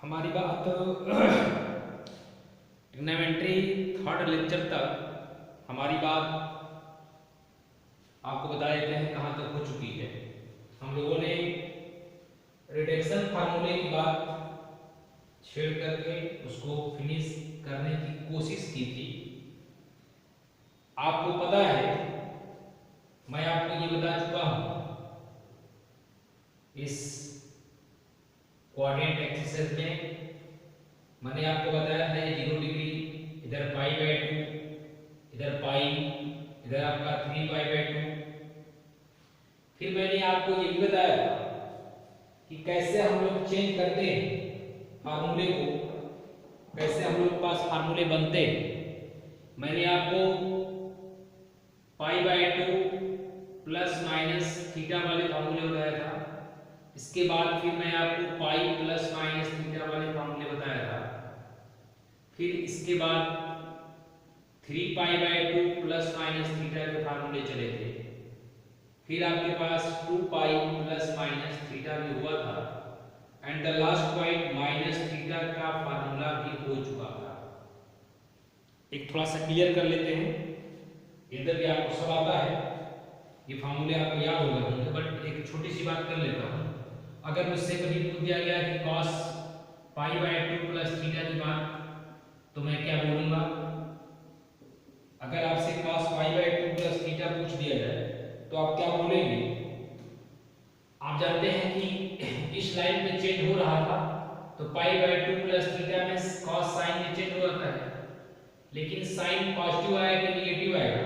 हमारी बात trigonometry third lecture तक हमारी बात आपको बता देते हैं कहाँ तक हो चुकी है। हम लोगों ने रिडक्शन फार्मूले की बात छेड़ करके उसको फिनिश करने की कोशिश की थी। आपको पता है, मैं आपको ये बता चुका हूं इस कोऑर्डिनेट एक्सिस में मैंने आपको बताया था 0 डिग्री, इधर π/2, इधर पाई, इधर आपका 3π/2। फिर मैंने आपको ये भी बताया था कि कैसे हम लोग चेंज करते हैं फार्मूले को, कैसे हम लोग के पास फार्मूले बनते हैं। मैंने आपको π/2 प्लस माइनस थीटा वाले फार्मूले बताया था। इसके बाद फिर मैं आपको पाई प्लस माइनस थीटा वाले फार्मूले बताया था। फिर इसके बाद 3π/2 प्लस माइनस थीटा के फार्मूले चले थे। फिर आपके पास 2π प्लस माइनस थीटा भी हुआ था and the last point minus theta का फार्मूला भी हो चुका था। एक थोड़ा सा क्लियर कर लेते हैं, इधर भी आपको सब आता है, ये फार्मूले आपको याद होगा, बट एक छोटी सी बात कर लेता हूँ। अगर मुझसे कभी पूछ दिया गया कि cos π/2 प्लस थीटा की बात, तो मैं क्या बोलूंगा? अगर आपसे cos π/2 प्लस थीटा पूछ दिया जाए तो आप क्या बोलेंगे? आप जानते हैं कि इस लाइन में चेंज हो रहा था तो π/2 प्लस थीटा में cos साइन में चेंज हो जाता है, लेकिन साइन पॉजिटिव आएगा कि नेगेटिव आएगा?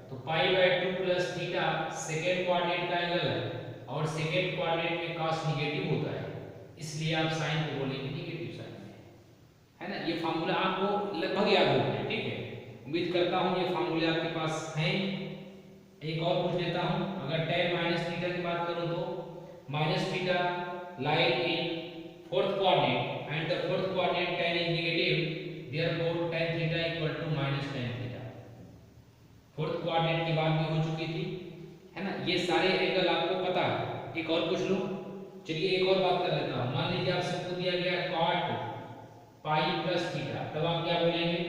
तो π/2 प्लस थीटा सेकेंड कोऑर्डिनेट का एंगल है और सेकेंड कोऑर्डिनेट में cos नेगेटिव होता है, इसलिए आप साइन को बोलेंगे नेगेटिव साइन में, है ना। ये फार्मूला आपको लगभग याद हो गया, ठीक है। उम्मीद करता हूँ ये फार्मूले आपके पास हैं। एक और पूछ लेता हूँ, अगर tan माइनस थीटा की बात करूँ तो minus theta lies in fourth coordinate and the fourth coordinate tan is negative, therefore tan theta equal to minus tan theta. Fourth coordinate की बात भी हो चुकी थी, है ना। ये सारे एंगल आपको पता है। एक और पूछ लो, चलिए एक और बात कर लेता हूं। मान लीजिए आपसे पूछ दिया गया cot पाई प्लस थीटा, तब आप क्या बोलेंगे?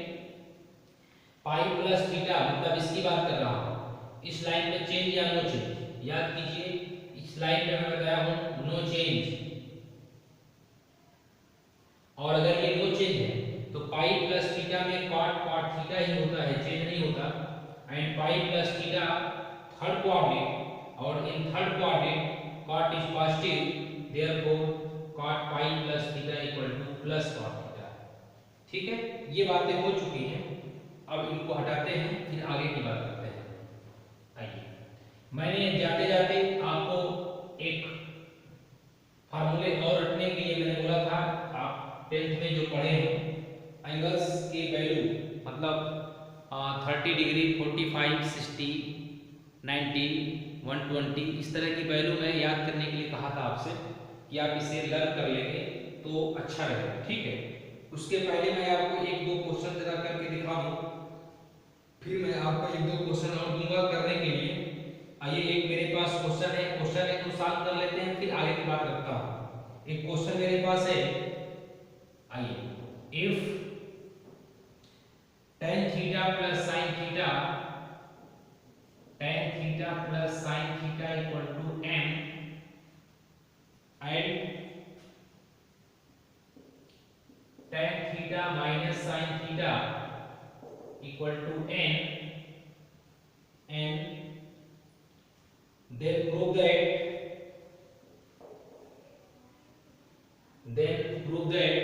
पाई प्लस थीटा मतलब इसकी बात कर रहा हूं, इस लाइन में चेंज या नो चेंज। याद कीजिए, इस लाइन में मैं बताया हूं नो चेंज, और अगर ये नो चेंज है तो पाई प्लस थीटा में cot थीटा ही होता है, चेंज नहीं होता। And pi plus theta third coordinate, और in third coordinate cot is positive, therefore cot pi plus theta equal to plus cot theta। ठीक है, ये बातें हो चुकी हैं। अब इनको हटाते हैं, फिर आगे की बात करते हैं। आइए, मैंने जाते जाते आपको एक फार्मूले और रटने के लिए मैंने बोला था, आप 10th में जो पढ़े हैं एंगल्स के वैल्यू, मतलब 30 डिग्री, 45, 60, 90, 120, इस तरह की वैल्यू मैं याद करने के लिए कहा था आपसे कि आप इसे लर्न कर लेंगे तो अच्छा रहेगा, ठीक है। उसके पहले मैं आपको एक दो क्वेश्चन जरा करके दिखा दूं, फिर मैं आपको एक दो क्वेश्चन और दूंगा करने के लिए। आइए, एक मेरे पास क्वेश्चन है, क्वेश्चन एक तो सॉल्व कर लेते हैं, फिर आगे की बात रखता हूं। एक क्वेश्चन मेरे पास है, आइए, if tan theta plus sin theta, tan theta plus sin theta equal to m and tan theta minus sin theta equal to n, and then prove that then prove that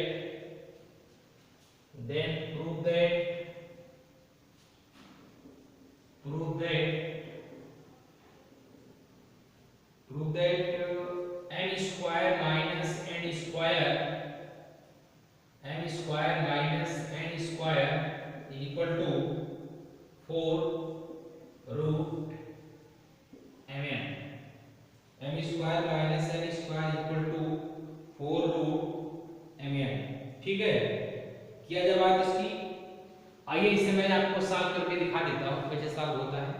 m square minus n square is equal to 4 root mn। m square minus n square equal to 4 root mn। ठीक है, किया जब बात इसकी। आइए, इसे मैं आपको सॉल्व करके दिखा देता हूँ कैसे सॉल्व होता है।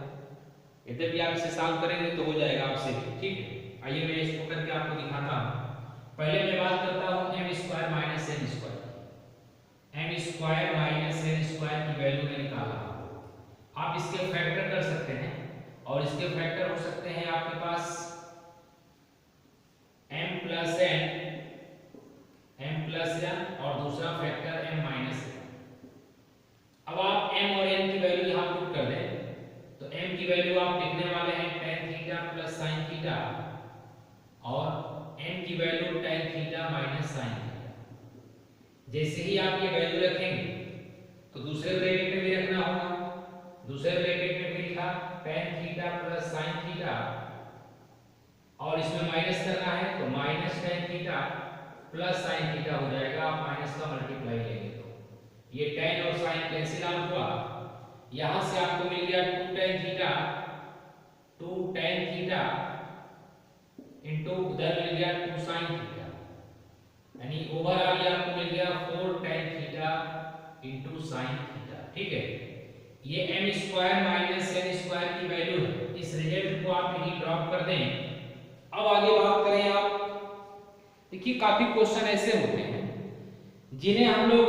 यदि भी आप इसे सॉल्व करेंगे तो हो जाएगा आपसे, ठीक है। आइए मैं इसको करके आपको दिखाता हूँ। पहले मैं बात करता हूँ m² - n²। Square minus N square की वैल्यू में निकाला। आप इसके फैक्टर कर सकते हैं और इसके फैक्टर हो सकते हैं आपके पास m प्लस n और दूसरा फैक्टर m माइनस n। अब आप m और n की वैल्यू यहाँ पुट कर दें तो m की वैल्यू आप लिखने वाले हैं tan theta plus sin theta और n की value tan theta minus sin theta. जैसे ही आप ये वैल्यू रखेंगे तो दूसरे ब्रैकेट में भी रखना होगा। दूसरे ब्रैकेट में भी लिखा tan theta plus sin theta और इसमें माइनस करना है तो minus tan theta plus sin theta हो जाएगा। आप माइनस का मल्टीप्लाई लेंगे तो ये tan और sin कैंसिल आउट हुआ। यहां से आपको मिल गया 2 tan थीटा इनटू उधर मिल गया 2 sin थीटा, यानी ओवरऑल ये आपको मिल गया 4 tan theta into sin theta. ठीक है, ये m square minus n square की वैल्यू है। इस रिजल्ट को आप यहीं ड्रॉप कर दें। अब आगे बात करें आप, देखिए काफी क्वेश्चन ऐसे होते हैं जिन्हें हम लोग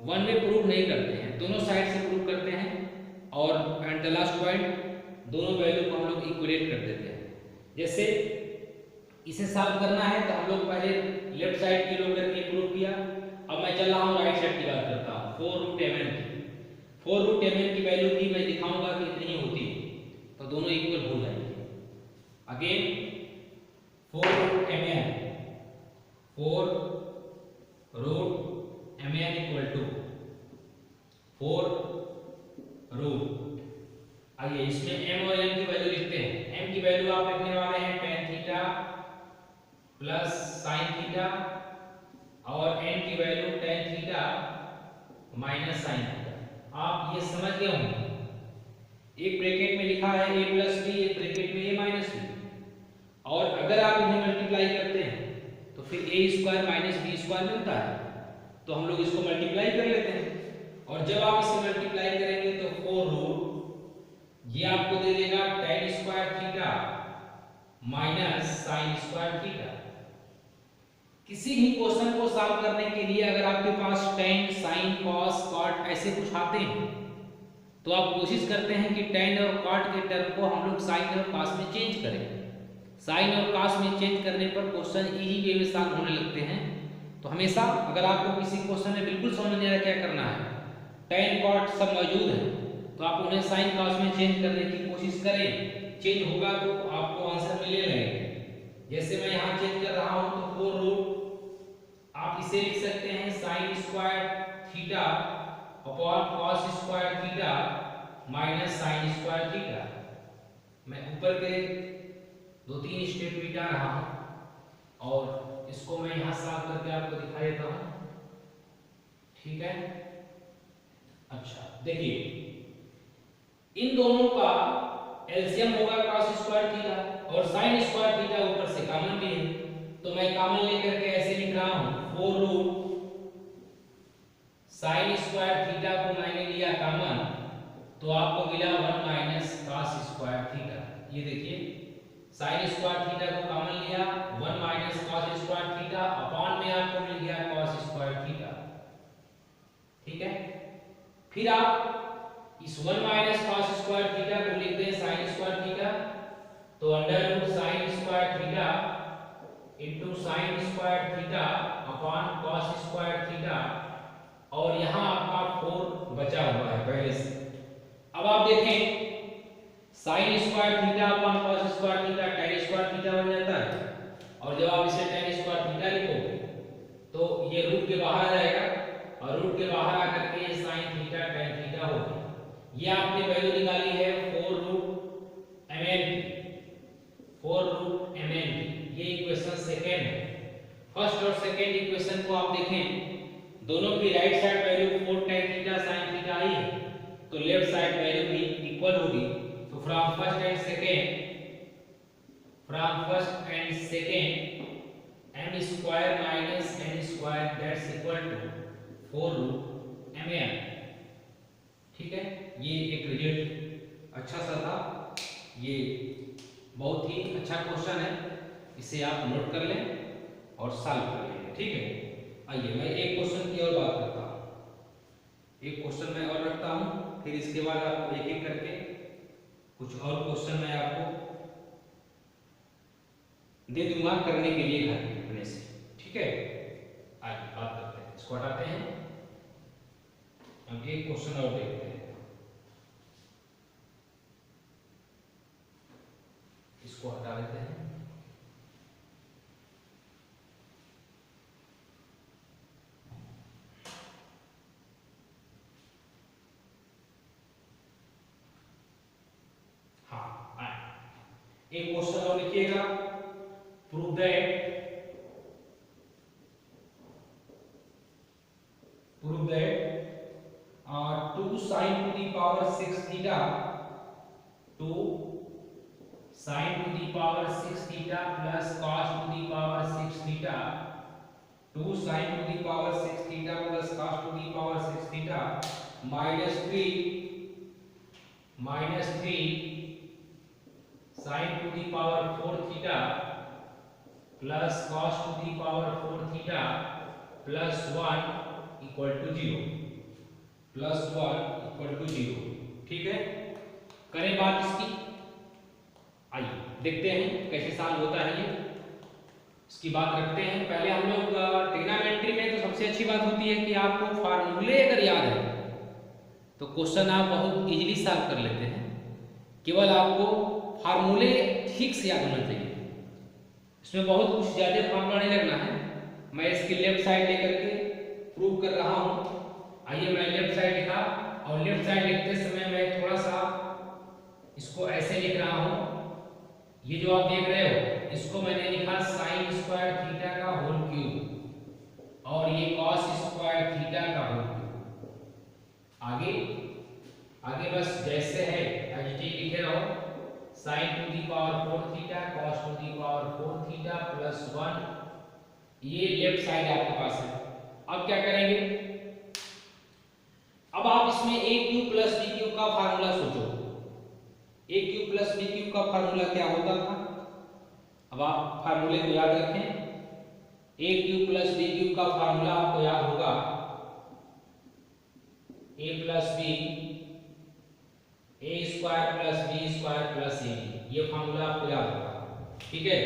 वन में प्रूव नहीं करते हैं, दोनों साइड से प्रूव करते हैं और एट द लास्ट पॉइंट दोनों वैल्यू को हम लोग इक्विलेट कर देते हैं। जैसे इसे सॉल्व करना है तो हम लोग पहले लेफ्ट साइड की लो करके प्रूव किया। अब मैं चल रहा हूँ राइट साइड की बात करता हूँ। 4√mn की 4√mn की वैल्यू भी मैं दिखाऊंगा कि इतनी होती तो दोनों इक्वल हो जाएंगे। Again 4√mn equal to 4√। आइए इसमें m और n की वैल्यू लिखते हैं। m की वैल्यू आप लिखने वाले हैं tan theta plus sin theta और n की value tan theta minus sin theta. आप ये समझ गए होंगे, एक ब्रैकेट में लिखा है a प्लस b, एक ब्रैकेट में a माइनस b, और अगर आप इन्हें मल्टीप्लाई करते हैं तो फिर a square minus b square मिलता है, तो हम लोग इसको मल्टीप्लाई कर लेते हैं। और जब आप इसे मल्टीप्लाई करेंगे तो 4 ये आपको दे देगा tan square theta minus sin square theta. किसी भी क्वेश्चन को सॉल्व करने के लिए अगर आपके पास tan, sin, cos, cot ऐसे कुछ आते हैं तो आप कोशिश करते हैं कि tan और cot के टर्म को हम लोग sin और cos में चेंज करें। sin और cos में चेंज करने पर क्वेश्चन इजी वे में सॉल्व होने लगते हैं। तो हमेशा अगर आपको किसी क्वेश्चन में बिल्कुल समझ नहीं आ रहा क्या करना है, tan, cot सब मौजूद है तो आप उन्हें sin, cos में चेंज करने की कोशिश करें। चेंज होगा तो आपको आंसर मिलने लगेगा। जैसे मैं यहाँ चेंज कर रहा हूँ तो 4 आप इसे लिख सकते हैं sin square theta upon cos square theta minus sin square theta. मैं ऊपर के 2-3 स्टेप मिटा रहा हूँ और इसको मैं यहाँ सॉल्व करके आपको दिखा देता हूँ। ठीक है, अच्छा देखिए इन दोनों का एलसीएम होगा cos स्क्वायर थीटा और sin स्क्वायर थीटा ऊपर से कॉमन भी है, तो मैं कॉमन लेकर के ऐसे लिख रहा हूँ 4 sin स्क्वायर थीटा को मैंने लिया कॉमन तो आपको मिला 1 माइनस cos स्क्वायर थीटा। ये देखिए sin स्क्वायर थीटा को कॉमन लिया 1 minus cos square theta upon में आपको मिल गया cos स्क्वायर थीटा। ठीक है, फिर आप इस 1 माइनस cos स्क्वायर थीटा को लिख दें sin स्क्वायर थीटा, तो under root sin square theta into sin square theta upon cos square theta, और यहाँ आपका 4 बचा हुआ है पहले से। अब आप देखें sin square theta upon cos square theta tan square theta बन जाता है, और जब आप इसे tan स्क्वायर थीटा लिखोगे तो ये रूट के बाहर जाएगा और रूट के बाहर आकर के ये sin थीटा tan थीटा होगा। ये आपने वैल्यू निकाली है 4√mn की। ये इक्वेशन सेकंड है। फर्स्ट और सेकंड इक्वेशन को आप देखें, दोनों की right side value 4 tan theta sin theta आई है, तो लेफ्ट साइड वैल्यू भी इक्वल होगी। तो from first and second m square minus n square that's equal to 4√mn। ठीक है, ये एक रिजल्ट अच्छा सा था, ये बहुत ही अच्छा क्वेश्चन है, इसे आप नोट कर लें और सॉल्व कर लेंगे। ठीक है, आइए मैं एक क्वेश्चन की और बात करता हूँ। एक क्वेश्चन मैं और रखता हूँ, फिर इसके बाद आपको एक एक करके कुछ और क्वेश्चन मैं आपको दे दूंगा करने के लिए घर अपने से, ठीक है। आगे बात करते हैं, इसको हटाते हैं, अब एक क्वेश्चन और देखते हैं, इसको हटा देते हैं। एक क्वेश्चन और लिखिएगा, prove that 2 sin to the power 6 theta 2 sin to the power 6 theta plus cos to the power 6 theta 2 sin to the power 6 theta plus cos to the power 6 theta minus 3 sin to the power 4 theta plus cos to the power 4 theta plus 1 equal to 0, ठीक है। करें बात इसकी, आइए देखते हैं कैसे solve होता है ये, इसकी बात रखते हैं। पहले हम लोग ट्रिग्नोमेट्री में तो सबसे अच्छी बात होती है कि आपको फार्मूले अगर याद है तो क्वेश्चन आप बहुत इजीली सॉल्व कर लेते हैं। केवल आपको फार्मूले ठीक से याद होना चाहिए, इसमें बहुत कुछ ज़्यादा फार्मूला नहीं लगना है। मैं इसकी लेफ्ट साइड लेकर के प्रूव कर रहा हूँ। आइए मैं लेफ्ट साइड लिखा, और लेफ्ट साइड लिखते समय मैं थोड़ा सा इसको ऐसे लिख रहा हूँ। ये जो आप देख रहे हो इसको मैंने लिखा साइन स्क्वायर थीटा का होल क्यूब, और ये कॉस स्क्वायर थीटा का होल क्यूब। आगे बस जैसे है एच लिखे रहो, sine to the power 4 theta cos to the power 4 theta plus 1, ये लेफ्ट साइड आपके पास है। अब क्या करेंगे, अब आप इसमें a cube plus b cube का फार्मूला सोचो। a cube plus b cube का फार्मूला क्या होता था, अब आप फार्मूले को याद रखें। a cube plus b cube का फार्मूला आपको याद होगा, a plus b a square plus b square plus ab, ये फार्मूला आपको याद होगा, ठीक है।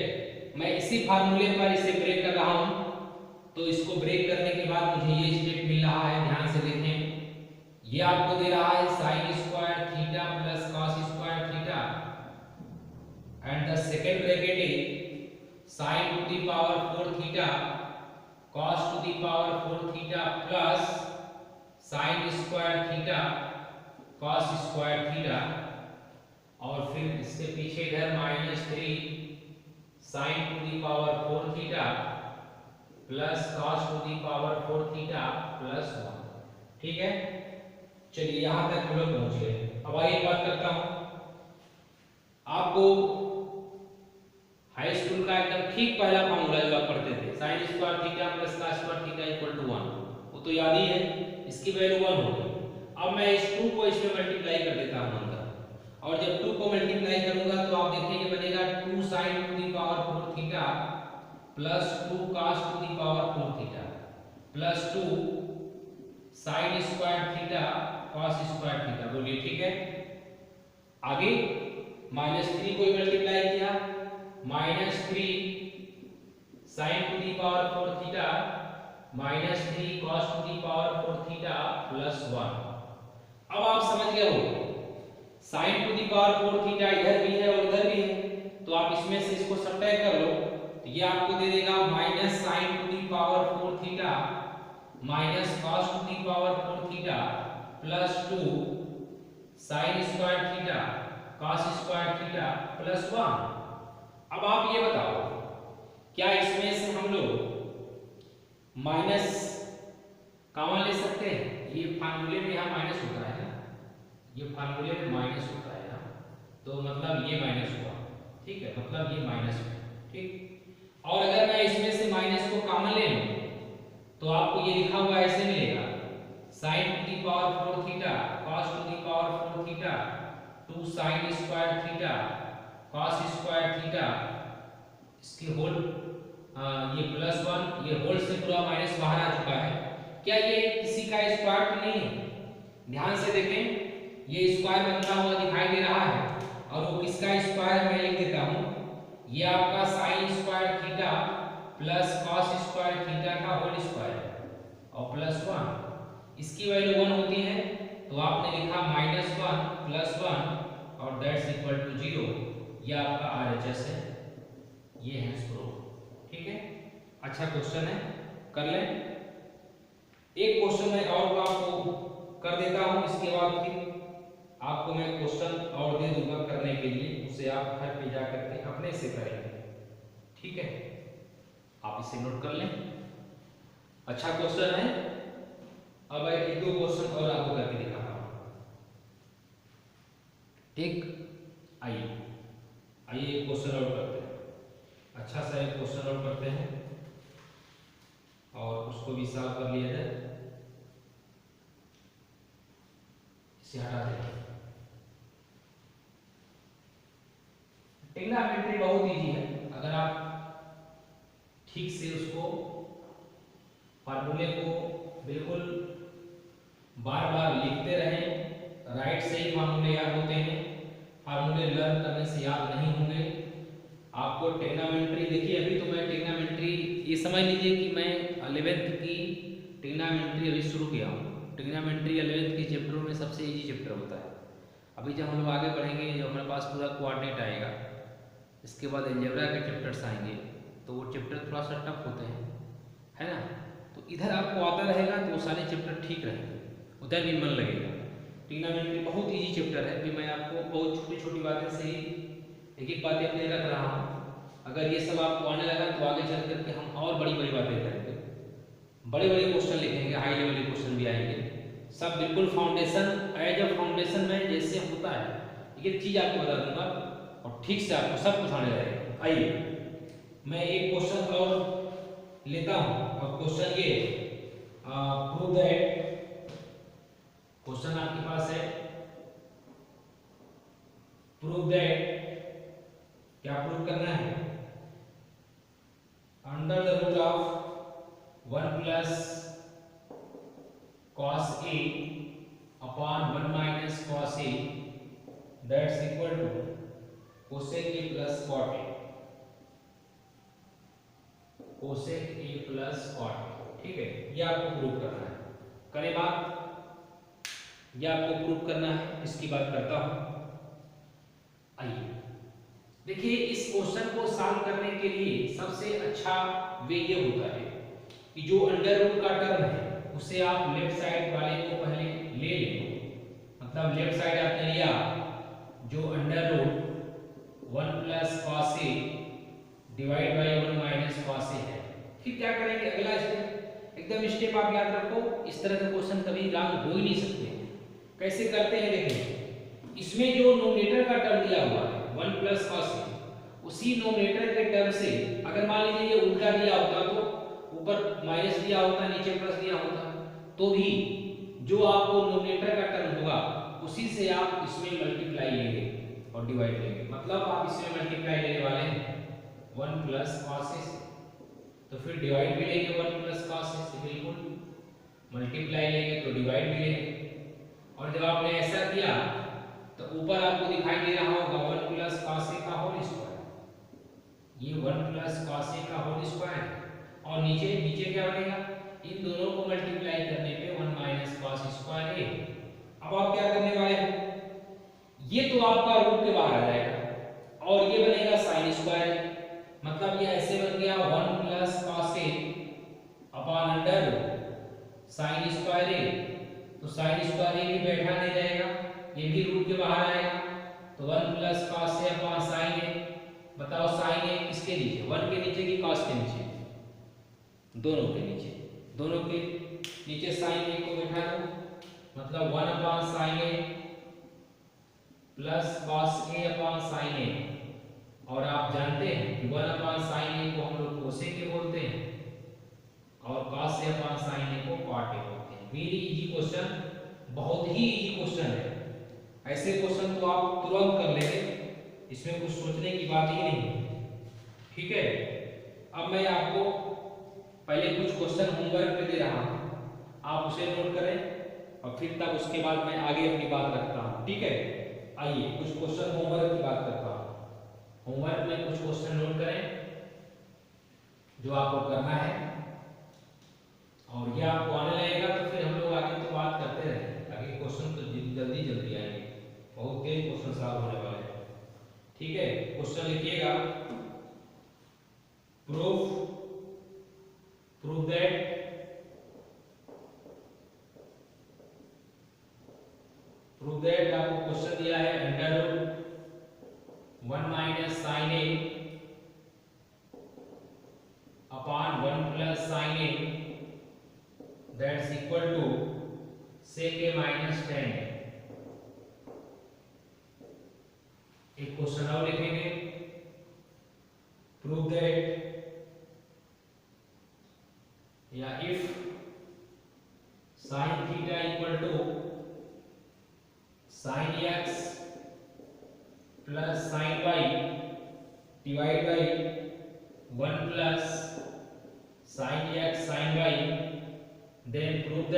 मैं इसी फार्मूले पर इसे ब्रेक कर रहा हूं, तो इसको ब्रेक करने के बाद मुझे ये स्टेप मिल रहा है, ध्यान से देखें। ये आपको दे रहा है sine square theta plus cos square theta, and the second bracket is sine to the power 4 theta cos to the power 4 theta plus sine square theta cos square theta, और फिर इसके पीछे इधर -3 sine to the power 4 theta plus cos to the power 4 theta plus 1, ठीक है। चलिए यहां तक हम लोग पहुंच गए। अब आइए बात करता हूं, आपको हाई स्कूल का एकदम ठीक पहला फार्मूला जो आप पढ़ते थे, sine square theta plus cos square theta equal to 1, वो तो याद ही है, इसकी वैल्यू 1 होगी। अब मैं इस 2 को इसमें मल्टीप्लाई कर देता हूं अंदर, और जब 2 को मल्टीप्लाई करूंगा तो आप देखेंगे बनेगा 2 sin to the power 4 theta plus 2 cos to the power 4 theta plus 2 sin square theta cos square theta, बोलिए ठीक है। आगे -3 को मल्टीप्लाई किया, -3 sin to the power 4 theta -3 cos to the power 4 theta plus 1। अब आप समझ गए हो, sin to the power 4 theta इधर भी है और इधर भी है, तो आप इसमें से इसको सब्ट्रैक्ट कर लो, तो ये आपको दे देगा minus sine to the power 4 theta minus cos to the power 4 theta plus 2 sin square theta cos square theta plus 1। अब आप ये बताओ, क्या इसमें से हम लोग माइनस कॉमन ले सकते हैं? ये फार्मूले में यहाँ माइनस होता है ना, ये फार्मूले में माइनस होता है ना, तो मतलब ये माइनस हुआ, ठीक है, मतलब ये माइनस हुआ, ठीक। और अगर मैं इसमें से माइनस को कॉमन ले लूं तो आपको ये लिखा हुआ ऐसे मिलेगा, sin to the power 4 theta cos to the power 4 theta 2 sin square theta cos square theta, इसकी होल ये +1, ये होल से पूरा माइनस बाहर आ चुका है। क्या ये किसी का स्क्वायर तो नहीं है? ध्यान से देखें, ये स्क्वायर बनता हुआ दिखाई दे रहा है और वो किसका स्क्वायर मैं लिख देता हूं, ये आपका sign square theta plus cos square theta का होल स्क्वायर और प्लस 1, इसकी वैल्यू 1 होती है तो आपने लिखा -1 प्लस 1 और दैट्स इक्वल टू 0। ये आपका आरएचएस है, ये है प्रूफ। ठीक है, अच्छा क्वेश्चन है, कर लें। एक क्वेश्चन मैं और आपको कर देता हूं, इसके बाद फिर आपको मैं क्वेश्चन और दे दूंगा करने के लिए, उसे आप घर पे जा करके अपने से करेंगे। ठीक है, आप इसे नोट कर लें। अच्छा क्वेश्चन है। अब एक दो क्वेश्चन और आपको करके दिखाता हूं। ठीक, आइए एक क्वेश्चन और करते हैं। अच्छा सा एक क्वेश्चन और करते हैं और उसको भी सॉल्व कर लिया जाए। इसे हटा दें। ट्रिग्नोमेट्री बहुत इजी है, अगर आप ठीक से उसको फार्मूले को बिल्कुल बार बार लिखते रहें, राइट से ही फार्मूले याद होते हैं, फार्मूले लर्न करने से याद नहीं होंगे आपको। ट्रिग्नोमेट्री देखिए, अभी तो मैं ट्रिग्नोमेट्री, ये समझ लीजिए कि मैं 11th की ट्रिग्नोमेट्री अभी शुरू किया हूँ। ट्रिग्नोमेट्री 11th के चैप्टरों में सबसे इजी चैप्टर होता है। अभी जब हम लोग आगे बढ़ेंगे, जब हमारे पास पूरा कोऑर्डिनेट आएगा, इसके बाद अलजेब्रा के चैप्टर्स आएंगे, तो वो चैप्टर थोड़ा सा टफ होते हैं, है ना। तो इधर आपको आता रहेगा तो वो सारे चैप्टर ठीक रहेंगे, उधर भी मन लगेगा। ट्रिग्नोमेट्री बहुत इजी चैप्टर है, अभी मैं आपको बहुत छोटी छोटी बातें से ही एक एक बातें अपने रख रहा हूँ। अगर ये सब आपको आने लगा तो आगे चल करके हम और बड़ी बड़ी बातें करेंगे, बड़े बड़े क्वेश्चन लिखेंगे, हाई लेवल के क्वेश्चन भी आएंगे, सब बिल्कुल फाउंडेशन, एज अ फाउंडेशन में जैसे होता है ये चीज़ आपको बता दूंगा और ठीक से आपको सब कुछ आने लगेगा। आइए मैं एक क्वेश्चन और लेता हूँ और क्वेश्चन ये प्रूव दैट, क्वेश्चन आपके पास है प्रूव दैट, क्या प्रूव करना है, under the root of 1 plus cos a upon 1 minus cos a that's equal to cosec a plus cot a, cosec a plus cot a। ठीक है, ये आपको प्रूव करना है, करें बात, ये आपको प्रूव करना है, इसकी बात करता हूं। आइए देखिए, इस क्वेश्चन को सॉल्व करने के लिए सबसे अच्छा वे ये होता है कि जो अंडर रूट का टर्म है उसे आप लेफ्ट साइड वाले को पहले ले लें, मतलब लेफ्ट साइड आपने लिया, जो under root 1 plus cos A divide by 1 minus cos A है। फिर क्या करेंगे, अगला स्टेप, एकदम स्टेप आप याद रखो, इस तरह के क्वेश्चन कभी रॉन्ग हो ही नहीं सकते। कैसे करते हैं देखें, इसमें जो नोमिनेटर का टर्म दिया हुआ है 1 प्लस कॉस ए, उसी नोमिनेटर के टर्म से अगर मान लीजिए ये उल्टा दिया होता तो ऊपर माइनस दिया होता, नीचे प्लस दिया होता, तो भी जो आपको नोमिनेटर का टर्म होगा उसी से आप इसमें मल्टीप्लाई लेंगे और डिवाइड लेंगे, मतलब आप इसमें मल्टीप्लाई लेने वाले हैं 1 प्लस कॉस ए से, तो फिर डिवाइड भी लेंगे 1 प्लस कॉस ए से, बिल्कुल मल्टीप्लाई लेंगे तो डिवाइड भी लेंगे। और जब आपने ऐसा किया तो ऊपर आपको दिखाई दे रहा होगा 1 प्लस कॉस ए का होल स्क्वायर, ये 1 प्लस कॉस ए का होल स्क्वायर, और नीचे नीचे क्या बनेगा, इन दोनों को मल्टीप्लाई करने पे 1 माइनस कॉस स्क्वायर ए। अब आप क्या करने वाले हैं, ये तो आपका रूट के बाहर आ जाएगा और ये बनेगा साइन स्क्वायर, मतलब ये ऐसे बन गया 1 प्लस कॉस ए अपॉन अंडर साइन स्क्वायर ए, तो साइन स्क्वायर ए भी बैठा नहीं जाएगा, ये भी रूट के बाहर आएगा, तो 1 प्लस कॉस ए अपॉन साइन ए। बताओ साइन ए किसके नीचे, 1 के नीचे कि कॉस के नीचे, दोनों के नीचे, दोनों के नीचे साइन ए को बैठा दो, मतलब 1 अपॉन साइन ए प्लस कॉस ए अपॉन साइन ए, और आप जानते हैं कि 1 अपॉन साइन ए को हम लोग कोसेक ए बोलते हैं और कॉस ए अपॉन साइन ए को कॉट ए बोलते हैं। वेरी इजी क्वेश्चन, बहुत ही इजी क्वेश्चन है, ऐसे क्वेश्चन तो आप तुरंत कर लेंगे, इसमें कुछ सोचने की बात ही नहीं। ठीक है, अब मैं आपको पहले कुछ क्वेश्चन होमवर्क पे दे रहा हूं, आप उसे नोट करें और फिर तब उसके बाद मैं आगे अपनी बात रखता हूँ, ठीक है। आइए कुछ क्वेश्चन होमवर्क की बात करता हूँ। होमवर्क में कुछ क्वेश्चन नोट करें जो आपको करना है, और ये आपको आने लगेगा तो फिर हम लोग आगे तो बात करते रहेंगे। आगे क्वेश्चन तो जल्दी जल्दी आएंगे, बहुत तेज क्वेश्चन सॉल्व होने वाले हैं, ठीक है। क्वेश्चन लिखिएगा, प्रूफ दैट आपको क्वेश्चन दिया है under root 1 minus sine A upon 1 plus sine A that's equal to sec A minus 10। एक क्वेश्चन और लिखेंगे, प्रूव दैट या if sine theta equal to sine X plus sine Y divide by 1 plus sine X sine Y, then prove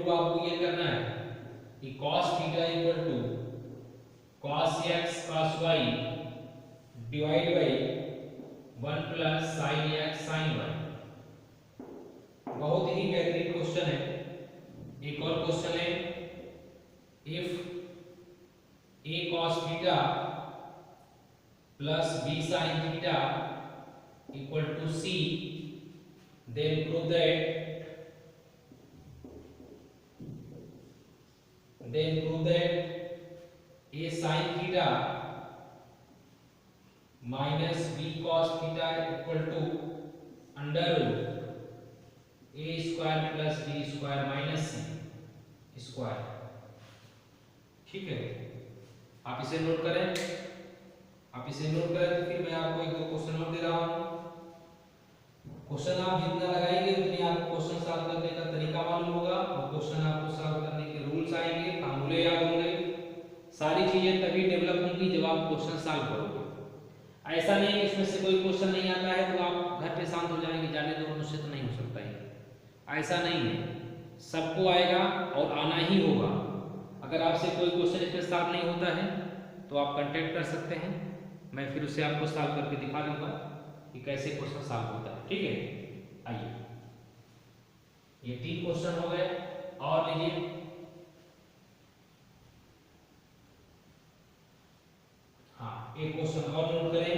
आपको ये करना है कि cos theta equal to cos x cos y divide by 1 plus sin x sin y। बहुत ही बेहतरीन question है। एक और क्वेश्चन है, if a cos theta plus b sin theta equal to c, then prove that a sin theta minus b cos theta equal to under root a square plus b square minus c square, ठीक है। आप इसे note करें, तो फिर मैं आपको एक दो क्वेश्चन और दे रहा हूं। क्वेश्चन आप जितना लगाएंगे उतनी आपको क्वेश्चन सॉल्व करने का तरीका मालूम होगा, और क्वेश्चन आपको सॉल्व करने के रूल्स आएंगे, फार्मूले याद होंगे, सारी चीजें तभी डेवलप होंगी जब आप क्वेश्चन सॉल्व करोगे। ऐसा नहीं है इसमें से कोई क्वेश्चन नहीं आता है तो आप घर पे शांत हो जाएंगे, जाने दो मुझसे तो नहीं हो सकता है, ऐसा नहीं है, सबको आएगा और आना ही होगा। अगर आपसे कोई क्वेश्चन इसमें सॉल्व नहीं होता है तो आप कांटेक्ट कर सकते हैं, मैं फिर उसे आपको सॉल्व करके दिखा दूंगा कि कैसे क्वेश्चन सॉल्व होता है, ठीक है। आइए ये 3 क्वेश्चन हो गए, और लीजिए हाँ एक क्वेश्चन और नोट करें।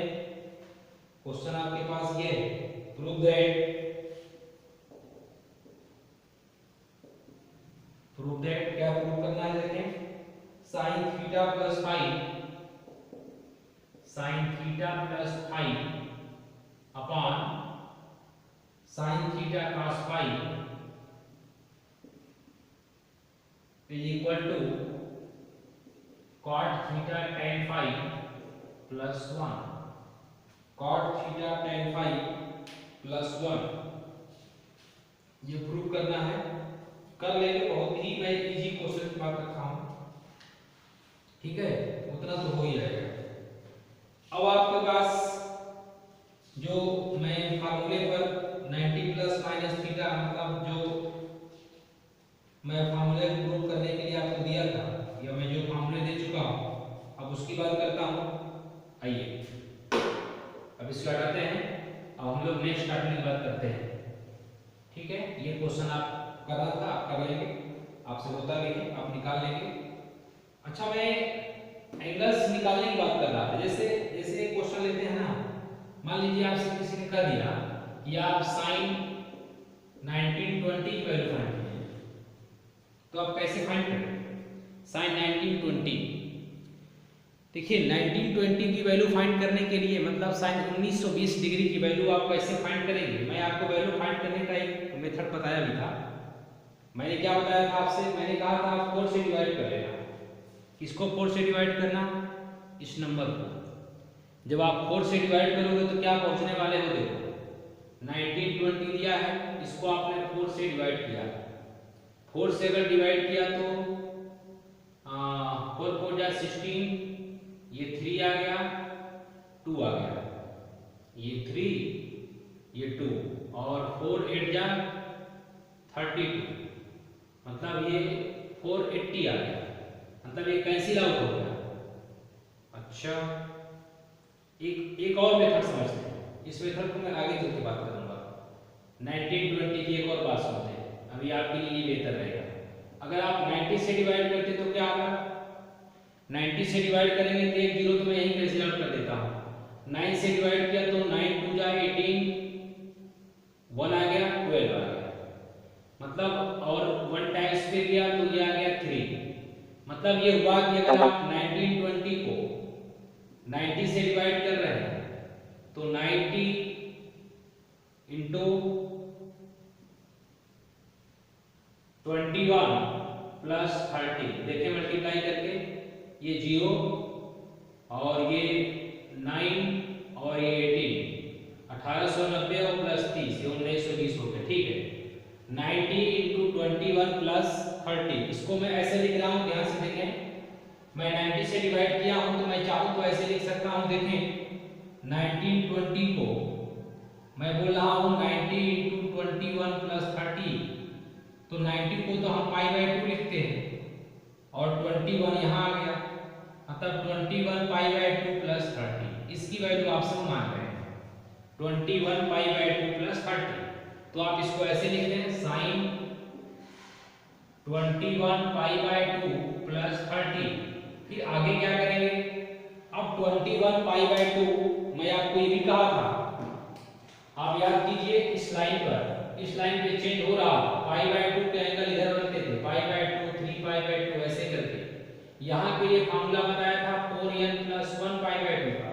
क्वेश्चन आपके पास ये है, प्रूव दैट क्या प्रूव करना है, देखें, sine theta plus phi upon sine theta cos phi is equal to cot theta tan phi plus 1, cot theta tan phi plus 1, ये प्रूव करना है, कर लेंगे। बहुत ही मैं इजी क्वेश्चन की बात रखा हूं, ठीक है, उतना तो हो ही जाएगा। अब आपके पास जो मैं फार्मूले पर 90 प्लस माइनस थीटा, मतलब जो मैं फार्मूले प्रूव करने के लिए आपको दिया था, या मैं जो फार्मूले दे चुका हूं, अब उसकी बात करता हूं। आइए अब इसको हटाते हैं, अब हम लोग नेक्स्ट टॉपिक की बात करते हैं, ठीक है। ये क्वेश्चन आप करना था, आप कर लेंगे, आपसे होता भी है, आप निकाल लेंगे। अच्छा, मैं एंगल्स निकालने की बात कर रहा था। जैसे एक क्वेश्चन लेते हैं ना, मान लीजिए आपसे किसी ने कह दिया कि आप साइन 1920 की वैल्यू फाइंड कीजिए, तो आप कैसे फाइंड करेंगे साइन 1920? देखिए 1920 की वैल्यू फाइंड करने के लिए, मतलब साइन 1920 डिग्री की वैल्यू आप कैसे फाइंड करेंगे, मैं आपको वैल्यू फाइंड करने का एक मेथड बताया भी था। मैंने क्या बताया था आपसे, मैंने कहा था आप 4 से डिवाइड कर लेना। किसको 4 से डिवाइड करना? इस नंबर को। जब आप 4 से डिवाइड करोगे तो क्या पहुंचने वाले हो, देखो 1920 दिया है, इसको आपने 4 से डिवाइड किया, 4 से अगर डिवाइड किया तो 4 4 जा 16, ये 3 आ गया, 2 आ गया, ये 3 ये 2 और 4 8 जा 32, मतलब ये 480 आ गया, मतलब ये कैंसिल आउट हो गया। अच्छा, एक और मेथड समझते हैं, इस मेथड को मैं आगे चल के बात करूंगा। 1920 की एक और बात सुनते हैं, अभी आपके लिए ये बेहतर रहेगा। अगर आप 90 से डिवाइड करते तो क्या आएगा? 90 से डिवाइड करेंगे तो एक जीरो तो मैं यहीं कैंसिल आउट कर देता हूँ। 9 से डिवाइड किया तो 9 2 जा 18, 1 आ गया, 12 आ गया, मतलब और 1 टाइम्स पे गया तो ये आ गया 3। मतलब ये हुआ कि अगर आप 1920 को 90 से डिवाइड कर रहे हैं तो 90 इंटू 21 प्लस 30, देखिए मल्टीप्लाई करके ये 0 और ये 9 और ये 18, 1890 और प्लस 30, ये 1920 हो गया। ठीक है, 90 इंटू 21 प्लस 30, इसको मैं ऐसे लिख रहा हूँ, ध्यान से देखें। मैं 90 से डिवाइड किया हूँ तो मैं चाहूँ तो ऐसे लिख सकता हूँ, देखें 1920 को मैं बोल रहा हूँ 90 इंटू 21 प्लस 30, तो 90 को तो हम पाई बाई 2 लिखते हैं और 21 यहाँ आ गया, मतलब 21 पाई बाई 2 प्लस 30, इसकी वैल्यू आप सब मान रहे हैं 21 पाई बाई 2 प्लस 30। तो आप इसको ऐसे लिख दें, साइन 21 पाई बाई 2 प्लस 30। फिर आगे क्या करेंगे? अब 21 पाई बाई 2 मैं आपको ये भी कहा था, आप याद कीजिए इस लाइन पर, इस लाइन पे चेंज हो रहा, पाई बाई 2 के एंगल इधर बनते थे, पाई बाई 2 3 पाई बाई 2 ऐसे करके। यहाँ के लिए फार्मूला बताया था 4n प्लस 1 पाई बाई 2 का,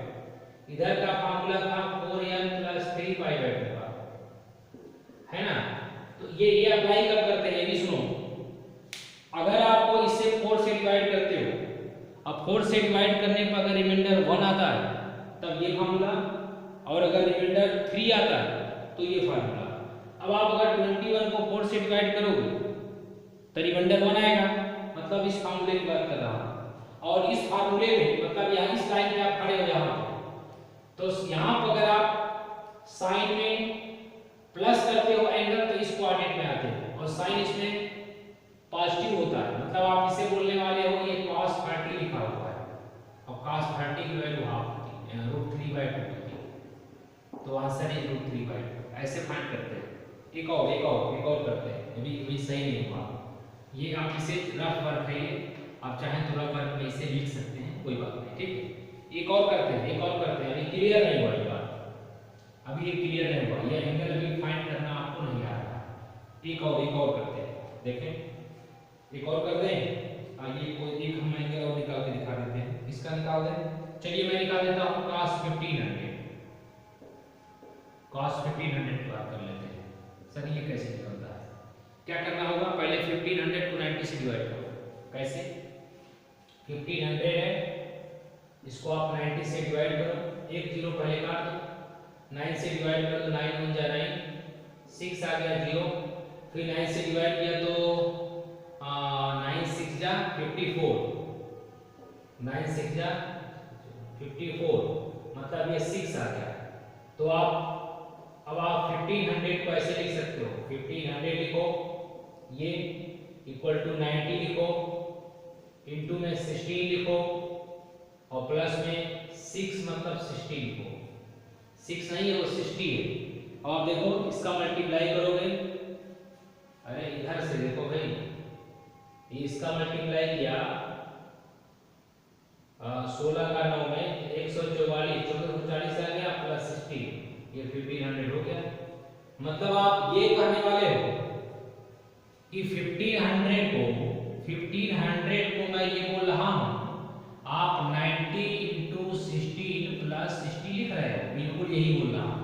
इधर का फार्मूला था 4n प्लस 3 पाई बाई 2 का, है ना? तो ये अप्लाई कब करते हैं, ये भी सुनो। अगर आपको इससे 4 से डिवाइड करते हो, अब 4 से डिवाइड करने पर अगर रिमाइंडर 1 आता है तब ये फार्मूला, और अगर रिमाइंडर 3 आता है तो ये फार्मूला। अब आप अगर 21 को 4 से डिवाइड करोगे तो रिमाइंडर 1 आएगा, मतलब इस फार्मूले की बात कर रहा हूं। और इस फार्मूले में मतलब यहाँ इस लाइन पे आप खड़े हो यहाँ पे, तो यहाँ पर अगर आप साइन में प्लस करते हो एंगल तो इस कोऑर्डिनेट में आते हैं, और साइन इसमें पॉजिटिव होता है, मतलब आप इसे बोलने वाले हो ये cos 30 लिखा हुआ है, और cos 30 की वैल्यू हाफ होती है, √3/2 होती है, तो आंसर है √3/2। ऐसे फाइंड करते हैं। एक और करते हैं, अभी सही नहीं हुआ, ये आप इसे रफ वर्क है, ये आप चाहें तो रफ वर्क में इसे लिख सकते हैं, कोई बात नहीं, ठीक है। एक और करते हैं, अभी क्लियर नहीं हुआ ये बात, अभी ये क्लियर नहीं हुआ, ये एंगल अभी फाइंड करना आपको नहीं आ रहा। एक और करते हैं, देखें एक और कर दें, आइए कोई एक हम एंगल और निकाल के दिखा देते हैं, इसका निकाल दें। चलिए मैं निकाल देता हूं cos 1500, cos 1500 की बात कर लेते हैं। सर ये कैसे निकलता है? क्या करना होगा, पहले 1500 को 90 से डिवाइड करो। कैसे? 1500 है, इसको आप 90 से डिवाइड करो, एक जीरो पहले काट दो, 9 से डिवाइड करो तो 9 1 जा 9, 6 आ गया 0, फिर 9 से डिवाइड किया तो 9 6 जा 54, 9 6 जा 54, मतलब ये 6 आ गया। तो अब आप 1500 को ऐसे लिख सकते हो, 1500 लिखो, ये इक्वल टू 90 लिखो, इनटू में 16 लिखो, और प्लस में 6 मतलब 60 लिखो, 6 नहीं है वो 60 है। अब आप देखो इसका मल्टीप्लाई करोगे, अरे इधर से देखो भाई, इसका मल्टीप्लाई किया 16 का 9 में 144, 1440 आ गया प्लस 60, ये 1500 हो गया। मतलब आप ये कहने वाले हो कि 1500 को मैं ये बोल रहा हूं, आप 90 इंटू 16 प्लस 60 लिख रहे हो, बिल्कुल यही बोल रहा हूं।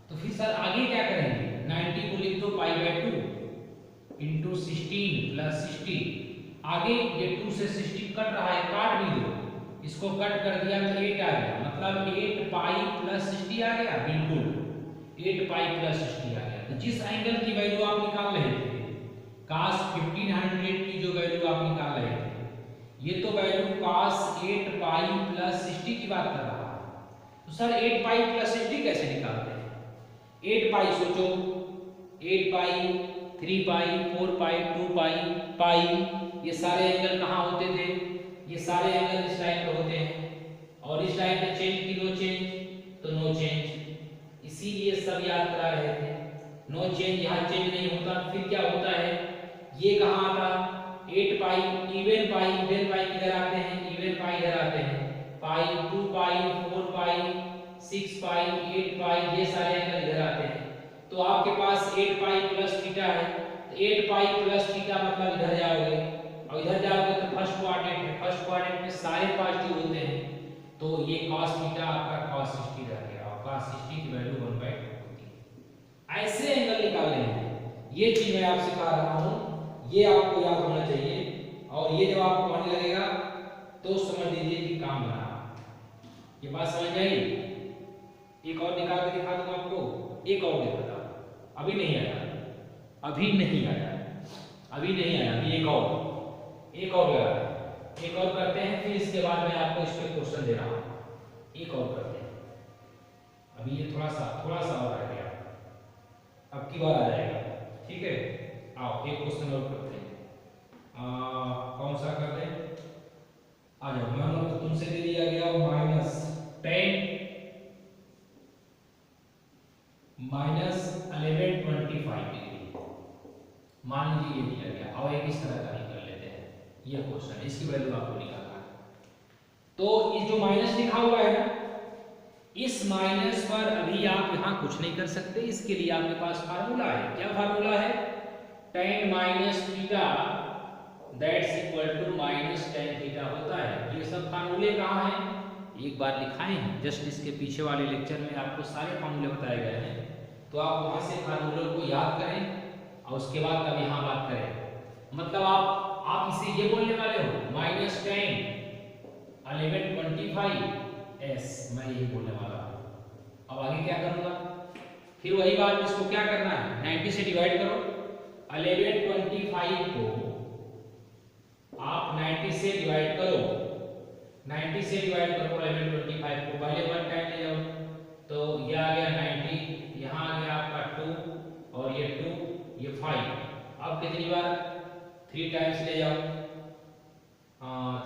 तो फिर सर आगे क्या करेंगे? 90 को लिख दो पाई बाई 2 इंटू 16 प्लस 60, आगे ये 2 से 60 कट रहा है, काट भी दो, इसको कट कर दिया तो 8 आ गया, मतलब 8 पाई प्लस 60 आ गया, बिल्कुल 8 पाई प्लस 60 आ गया। तो जिस एंगल की वैल्यू आप निकाल रहे थे, cos 1500 की जो वैल्यू आप निकाल रहे थे, ये तो वैल्यू cos 8 पाई प्लस 60 की बात कर रहा है। तो सर 8 पाई प्लस 60 कैसे निकालते हैं? 8 पाई सोचो, 8 पाई, 3 पाई, 4 पाई, 2 पाई, पाई, ये सारे एंगल कहाँ होते थे? ये सारे एंगल इस लाइन पे होते हैं, और इस लाइन पे चेंज की नो चेंज, तो नो चेंज, इसीलिए सब याद करा रहे थे। नो चेंज, यहाँ चेंज नहीं होता, फिर क्या होता है? ये कहाँ आता? 8 पाई, इवन पाई, इवन पाई किधर आते हैं? इवन पाई इधर आते हैं, पाई, 2 पाई, 4 पाई, 6 पाई, 8 पाई, ये सारे एंगल इधर आते हैं। तो आपके पास 8 पाई प्लस थीटा है, तो 8 पाई प्लस थीटा मतलब इधर जाओगे, और इधर जाओगे तो फर्स्ट क्वाड्रेंट है, फर्स्ट क्वाड्रेंट में सारे पॉजिटिव होते हैं, तो ये cos थीटा आपका cos 60 रह गया, और cos 60 की वैल्यू 1/2 होती है। ऐसे एंगल निकालने हैं, ये चीज मैं आपसे सिखा रहा हूं, ये आपको याद होना चाहिए, और ये जब आपको आने लगेगा तो समझ लीजिए कि काम बना। ये बात समझ आई? एक और निकाल के दिखा दूंगा आपको, एक और दिखाता हूं, अभी नहीं आया, अभी नहीं आया, अभी नहीं आया, अभी एक और लगा, एक और करते हैं, फिर इसके बाद मैं आपको इस पे क्वेश्चन दे रहा हूं, एक और करते हैं। अभी ये थोड़ा सा और आ गया, अब की बार आ जाएगा, ठीक है? आओ एक क्वेश्चन और करते हैं। कौन सा कर दें? आ जाओ, मान लो तुमसे दे दिया गया -10 -1125 डिग्री, मान लीजिए ये दिया गया, और एक इस तरह का ही कर लेते हैं, ये क्वेश्चन, इसकी वैल्यू आपको निकालना है। तो इस जो माइनस लिखा हुआ है ना, इस माइनस पर अभी आप यहां कुछ नहीं कर सकते, इसके लिए आपके पास फार्मूला है। क्या फार्मूला है? tan minus theta that's equal to -tan theta होता है। ये सब फार्मूले कहाँ हैं? एक बार लिखाए हैं, जस्ट इसके पीछे वाले लेक्चर में आपको सारे फार्मूले बताए गए हैं, तो आप वहां से फार्मूलों को याद करें और उसके बाद तब यहाँ बात करें। मतलब आप इसे ये बोलने वाले हो -tan 1125 मैं यही बोलने वाला हूँ। अब आगे क्या करूँगा? फिर वही बात, इसको क्या करना है? 90 से डिवाइड करो, 1125 को आप 90 से डिवाइड करो, 90 से डिवाइड करो 1125 को, पहले 1 टाइम ले जाओ, तो ये आ गया 90, यहाँ आ गया आपका 2, और ये 2, ये 5, अब कितनी बार? 3 टाइम्स ले जाओ,